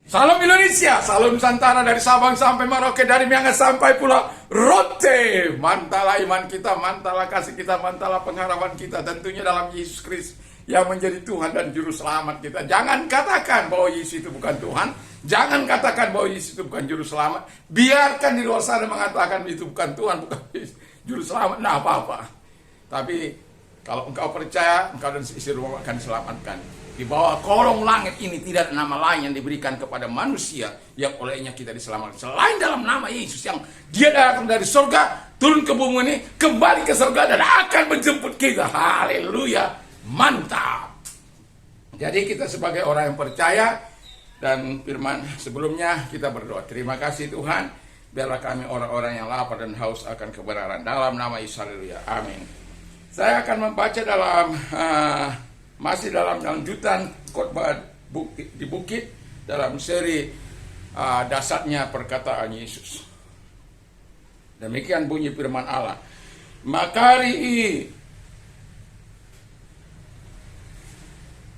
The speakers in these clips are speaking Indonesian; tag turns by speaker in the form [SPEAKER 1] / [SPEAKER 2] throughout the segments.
[SPEAKER 1] Salam Indonesia, salam Nusantara dari Sabang sampai Merauke, dari Miangas sampai Pulau Rote. Mantalah iman kita, mantalah kasih kita, mantalah pengharapan kita tentunya dalam Yesus Kristus yang menjadi Tuhan dan Juru Selamat kita. Jangan katakan bahwa Yesus itu bukan Tuhan, jangan katakan bahwa Yesus itu bukan Juru Selamat. Biarkan di luar sana mengatakan itu bukan Tuhan, bukan Juru Selamat, nah apa-apa. Tapi kalau engkau percaya, engkau dan istri rumah akan diselamatkan. Di bawah kolong langit ini tidak ada nama lain yang diberikan kepada manusia yang olehnya kita diselamatkan selain dalam nama Yesus, yang dia datang dari surga, turun ke bumi ini, kembali ke surga dan akan menjemput kita. Haleluya, mantap. Jadi kita sebagai orang yang percaya, dan firman sebelumnya kita berdoa, terima kasih Tuhan, biarlah kami orang-orang yang lapar dan haus akan kebenaran, dalam nama Yesus. Haleluya, amin. Saya akan membaca dalam masih dalam lanjutan khotbah di bukit dalam seri dasarnya perkataan Yesus. Demikian bunyi firman Allah. Makari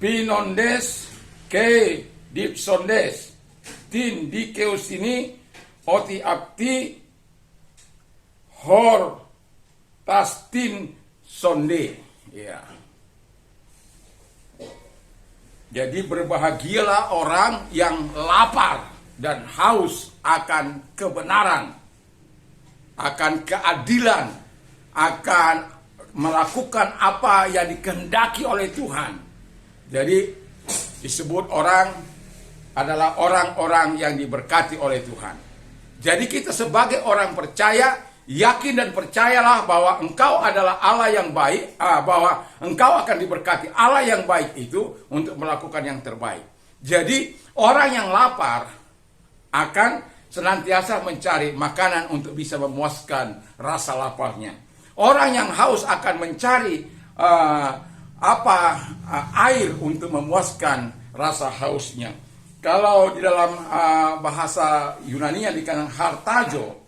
[SPEAKER 1] pinondes ke dipsondes tin dikeus ini oti apti hor tastin sonde. Ya. Jadi berbahagialah orang yang lapar dan haus akan kebenaran, akan keadilan, akan melakukan apa yang dikehendaki oleh Tuhan. Jadi disebut orang adalah orang-orang yang diberkati oleh Tuhan. Jadi kita sebagai orang percaya, yakin dan percayalah bahwa engkau adalah Allah yang baik, bahwa engkau akan diberkati. Allah yang baik itu untuk melakukan yang terbaik. Jadi orang yang lapar akan senantiasa mencari makanan untuk bisa memuaskan rasa laparnya. Orang yang haus akan mencari air untuk memuaskan rasa hausnya. Kalau di dalam bahasa Yunani yang dikatakan hartajo,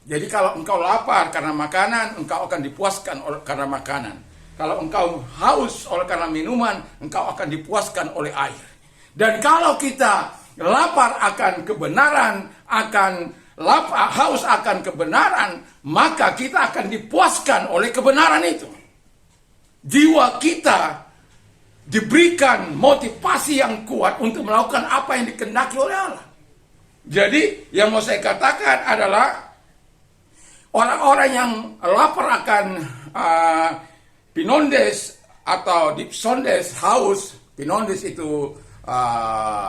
[SPEAKER 1] jadi kalau engkau lapar karena makanan, engkau akan dipuaskan karena makanan. Kalau engkau haus oleh karena minuman, engkau akan dipuaskan oleh air. Dan kalau kita lapar akan kebenaran, haus akan kebenaran, maka kita akan dipuaskan oleh kebenaran itu. Jiwa kita diberikan motivasi yang kuat untuk melakukan apa yang dikehendaki oleh Allah. Jadi yang mau saya katakan adalah orang-orang yang lapar akan pinondes atau dipsondes, haus. Pinondes itu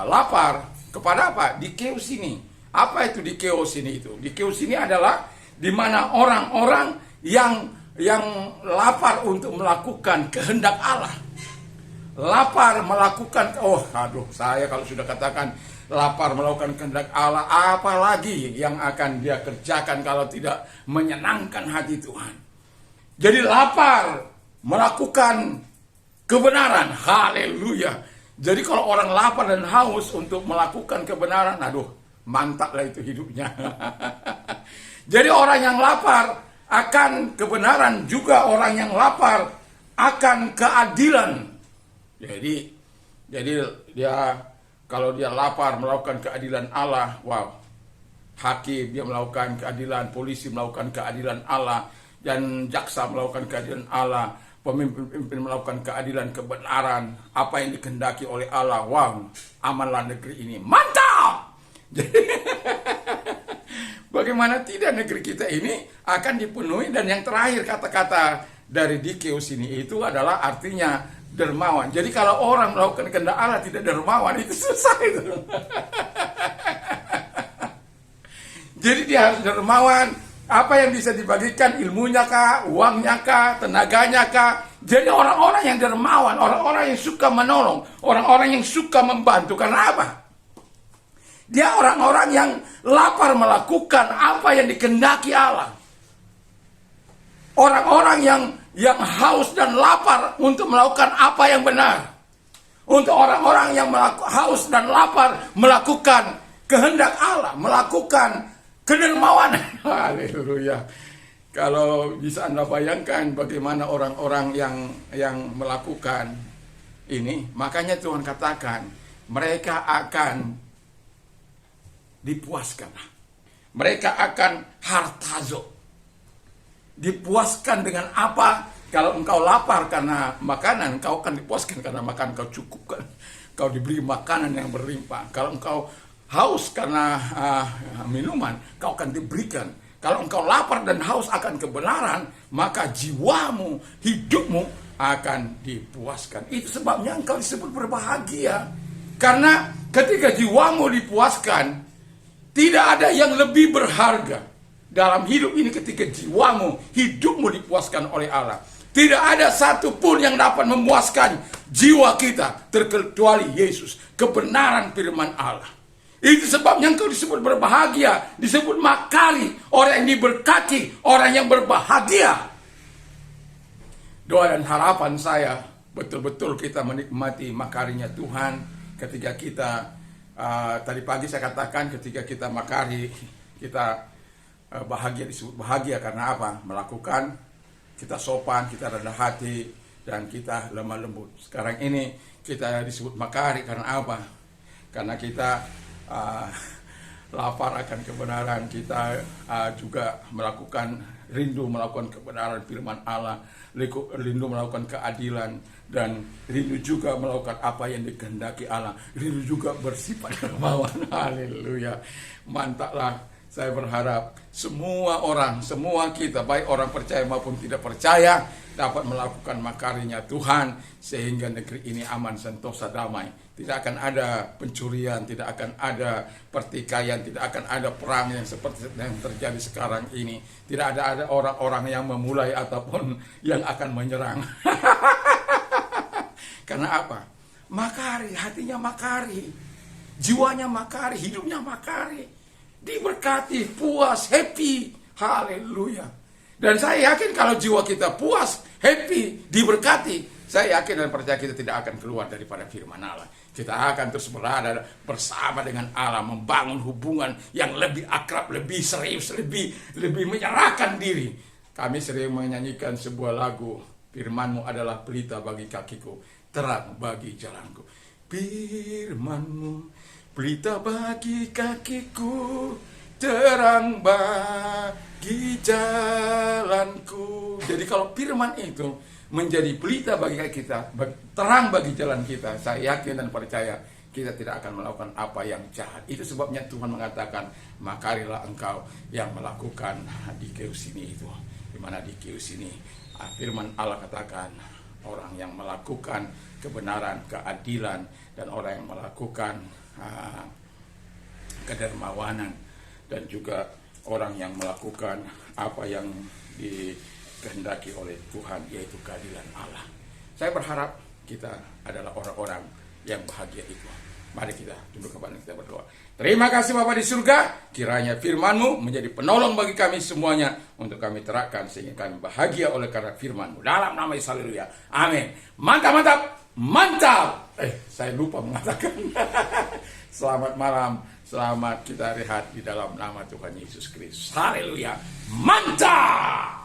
[SPEAKER 1] lapar kepada apa? Dikeus ini. Apa itu dikeus ini itu? Dikeus ini adalah di mana orang-orang yang lapar untuk melakukan kehendak Allah. Lapar melakukan, saya kalau sudah katakan lapar melakukan kehendak Allah, apalagi yang akan dia kerjakan kalau tidak menyenangkan hati Tuhan. Jadi lapar melakukan kebenaran. Haleluya. Jadi kalau orang lapar dan haus untuk melakukan kebenaran, mantap lah itu hidupnya. Jadi orang yang lapar akan kebenaran, juga orang yang lapar akan keadilan. Jadi dia, kalau dia lapar melakukan keadilan Allah, hakim dia melakukan keadilan, polisi melakukan keadilan Allah, dan jaksa melakukan keadilan Allah, pemimpin-pemimpin melakukan keadilan, kebenaran, apa yang dikehendaki oleh Allah. Amanlah negeri ini. Mantap! Bagaimana tidak negeri kita ini akan dipenuhi. Dan yang terakhir kata-kata dari dikeus ini itu adalah artinya dermawan. Jadi kalau orang melakukan kehendak Allah tidak dermawan, itu susah itu. Jadi dia harus dermawan. Apa yang bisa dibagikan, ilmunya kah, uangnya kah, tenaganya kah. Jadi orang-orang yang dermawan, orang-orang yang suka menolong, orang-orang yang suka membantu. Karena apa? Dia orang-orang yang lapar melakukan apa yang dikehendaki Allah. Orang-orang yang haus dan lapar untuk melakukan apa yang benar. Untuk orang-orang yang haus dan lapar melakukan kehendak Allah, melakukan kedermawanan. Haleluya. Kalau bisa Anda bayangkan bagaimana orang-orang yang melakukan ini, makanya Tuhan katakan mereka akan dipuaskan. Mereka akan hartazo. Dipuaskan dengan apa? Kalau engkau lapar karena makanan, engkau akan dipuaskan karena makan kau cukupkan. Kau diberi makanan yang berlimpah. Kalau engkau haus karena minuman, kau akan diberikan. Kalau engkau lapar dan haus akan kebenaran, maka jiwamu, hidupmu akan dipuaskan. Itu sebabnya engkau disebut berbahagia. Karena ketika jiwamu dipuaskan, tidak ada yang lebih berharga dalam hidup ini ketika jiwamu, hidupmu dipuaskan oleh Allah. Tidak ada satupun yang dapat memuaskan jiwa kita terkecuali Yesus, kebenaran firman Allah. Itu sebabnya engkau disebut berbahagia, disebut makari, orang yang diberkati, orang yang berbahagia. Doa dan harapan saya, betul-betul kita menikmati makarinya Tuhan ketika kita, tadi pagi saya katakan ketika kita makari, kita bahagia, disebut bahagia karena apa? Melakukan, kita sopan, kita rendah hati, dan kita lemah lembut. Sekarang ini kita disebut makari karena apa? Karena kita lapar akan kebenaran, kita juga rindu melakukan kebenaran firman Allah, rindu melakukan keadilan, dan rindu juga melakukan apa yang dikehendaki Allah, rindu juga bersifat dermawan. Haleluya, mantaplah. Saya berharap semua orang, semua kita, baik orang percaya maupun tidak percaya, dapat melakukan makarinya Tuhan, sehingga negeri ini aman, sentosa, damai. Tidak akan ada pencurian, tidak akan ada pertikaian, tidak akan ada perang yang seperti yang terjadi sekarang ini. Tidak ada orang-orang yang memulai ataupun yang akan menyerang. Karena apa? Makari, hatinya makari, jiwanya makari, hidupnya makari. Diberkati, puas, happy. Haleluya. Dan saya yakin kalau jiwa kita puas, happy, diberkati, saya yakin dan percaya kita tidak akan keluar daripada firman Allah. Kita akan terus berada bersama dengan Allah, membangun hubungan yang lebih akrab, lebih serius, lebih menyerahkan diri. Kami sering menyanyikan sebuah lagu, firman-Mu adalah pelita bagi kakiku, terang bagi jalanku. Firman-Mu pelita bagi kakiku, terang bagi jalanku. Jadi kalau firman itu menjadi pelita bagi kita, terang bagi jalan kita, saya yakin dan percaya kita tidak akan melakukan apa yang jahat. Itu sebabnya Tuhan mengatakan, makarilah engkau yang melakukan dikeus ini itu. Dimana dikeus ini, firman Allah katakan, orang yang melakukan kebenaran, keadilan, dan orang yang melakukan kedermawanan, dan juga orang yang melakukan apa yang dikehendaki oleh Tuhan, yaitu keadilan Allah. Saya berharap kita adalah orang-orang yang bahagia itu. Mari kita tunduk kepala, kita berdoa. Terima kasih Bapa di surga, kiranya firman-Mu menjadi penolong bagi kami semuanya, untuk kami terapkan sehingga kami bahagia oleh karena firman-Mu. Dalam nama Yesus, haleluya. Amin. Mantap, mantap, mantap. Saya lupa mengatakan. Selamat malam, selamat kita rehat di dalam nama Tuhan Yesus Kristus. Haleluya. Mantap.